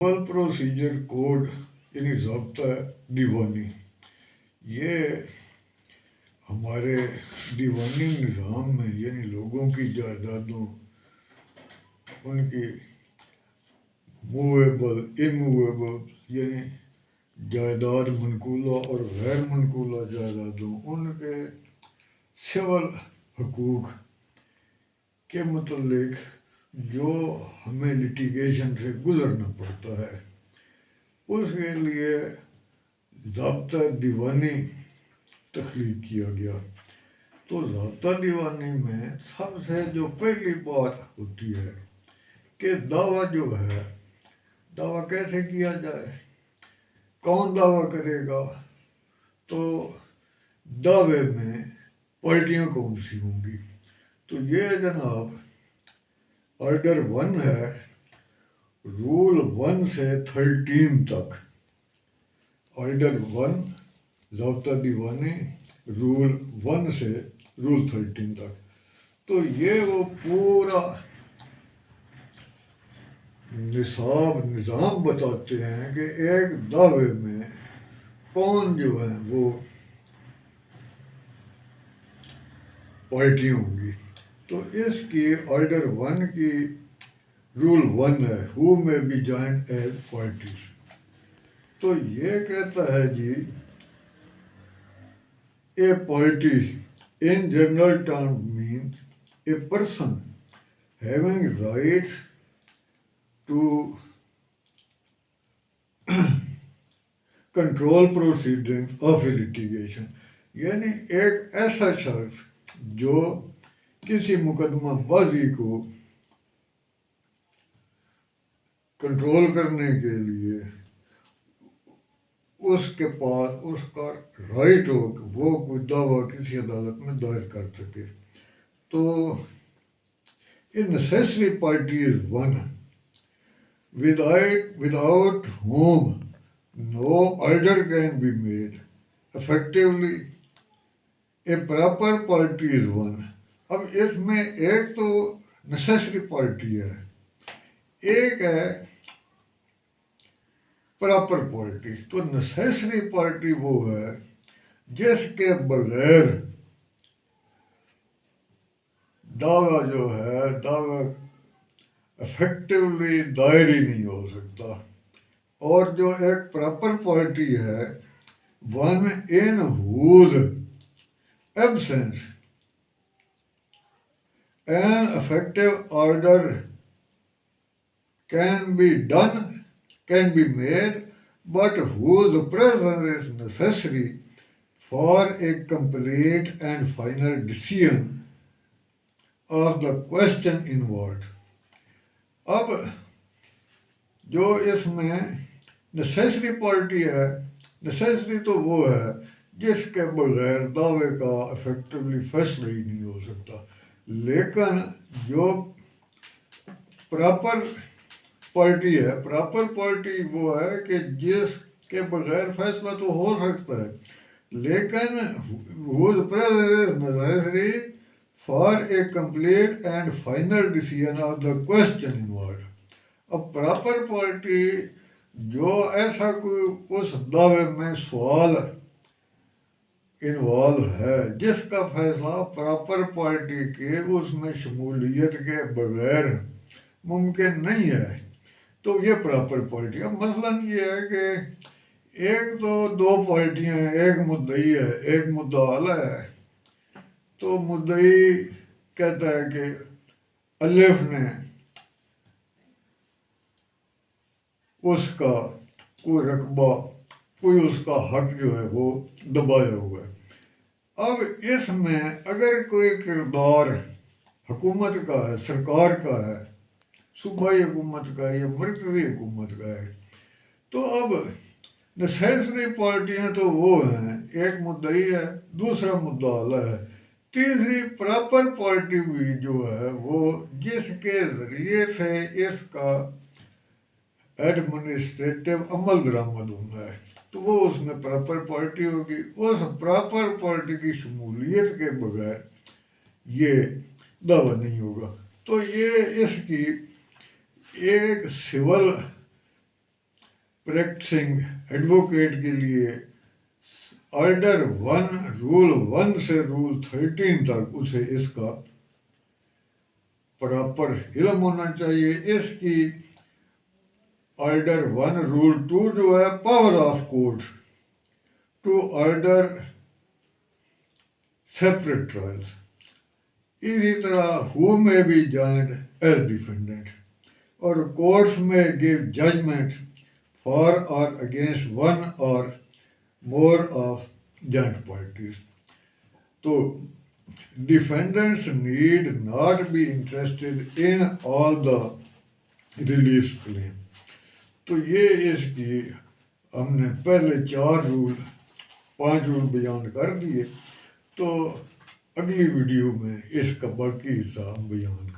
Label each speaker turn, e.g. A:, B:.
A: Civil procedure code यानी ज़ाब्ता दीवानी, ये हमारे दीवानी निज़ाम में यानी लोगों की जायदादों, उनकी मूवेबल इमूवेबल यानी जायदाद मनकूला और गैर मनकूला जायदादों, उनके सिविल हकूक़ के मुतल्लिक जो हमें लिटिगेशन से गुज़रना पड़ता है, उसके लिए ज़ाब्ता दीवानी तख्लीक किया गया। तो ज़ाब्ता दीवानी में सबसे जो पहली बात होती है कि दावा जो है, दावा कैसे किया जाए, कौन दावा करेगा, तो दावे में पार्टियाँ कौन सी होंगी। तो ये जनाब ऑर्डर 1 है, रूल 1 से 13 तक। ऑर्डर 1 ज़ाब्ता दीवानी रूल 1 से रूल 13 तक। तो ये वो पूरा निज़ाम बताते हैं कि एक दावे में कौन जो है वो पार्टियाँ होंगी। तो इसकी ऑर्डर 1 की रूल 1 है, who may be joined as parties. तो ये कहता है जी, a party in general term means a person having right to control proceeding of litigation, यानी एक ऐसा शख्स जो किसी मुकदमा बाजी को कंट्रोल करने के लिए उसके पास उसका राइट हो कि वो कोई दावा किसी अदालत में दायर कर सके। तो a necessary party is one without whom no order can be made effectively. A proper party is one. अब इसमें एक तो नेसेसरी पार्टी है, एक है प्रॉपर पार्टी। तो नेसेसरी पार्टी वो है जिसके बगैर दावा जो है, दावा इफेक्टिवली दायर ही नहीं हो सकता। और जो एक प्रॉपर पार्टी है, one in whose absence an effective order can be made, but whose presence is necessary for a complete and final decision of the question involved. अब जो इसमें नेसेसरी पार्टी है, नेसेसरी तो वो है जिसके बगैर दावे का इफेक्टिवली फैसला ही नहीं हो सकता। लेकिन जो प्रॉपर पार्टी है, प्रॉपर पार्टी वो है कि जिसके बगैर फैसला तो हो सकता है, लेकिन whose presence is necessary for a complete and final decision of the question involved. अब प्रॉपर पार्टी जो ऐसा कोई उस दावे में सवाल इन्वॉल्व है जिसका फैसला प्रॉपर पार्टी के उसमें शमूलियत के बगैर मुमकिन नहीं है, तो ये प्रॉपर पार्टी। अब मसलन ये है कि एक तो दो पार्टियां हैं, एक मुद्दई है, एक मुद्दा आला है। तो मुद्दई कहता है कि अलिफ ने उसका कोई रकबा, कोई उसका हक जो है वो दबाया हुआ है। अब इसमें अगर कोई किरदार हुकूमत का है, सरकार का है, सूबाई हुकूमत का है या मरकज़ी हुकूमत का है, तो अब नेसेसरी पार्टियां तो वो हैं, एक मुद्दई है, दूसरा मुद्दा आला है, तीसरी प्रॉपर पार्टी भी जो है वो जिसके ज़रिए से इसका एडमिनिस्ट्रेटिव अमल दरामद होना है, तो वो उसमें प्रॉपर पार्टी होगी। उस प्रॉपर पार्टी की शमूलियत के बगैर ये दावा नहीं होगा। तो ये इसकी एक सिविल پریکٹسنگ ایڈوکیٹ کے لیے آرڈر 1 رول 1 سے رول 13 تک اسے اس کا پراپر علم ہونا چاہیے. اس کی آرڈر 1 رول 2 جو ہے power of court to order separate trials. اسی طرح who may be joined as defendant اور courts may give judgment for or against one or more of joint parties. تو defendants need not be interested in all the release claim. تو یہ اس کی ہم نے پہلے 5 رول بیان کر دیے. تو اگلی ویڈیو میں اس کا باقی حصہ ہم بیان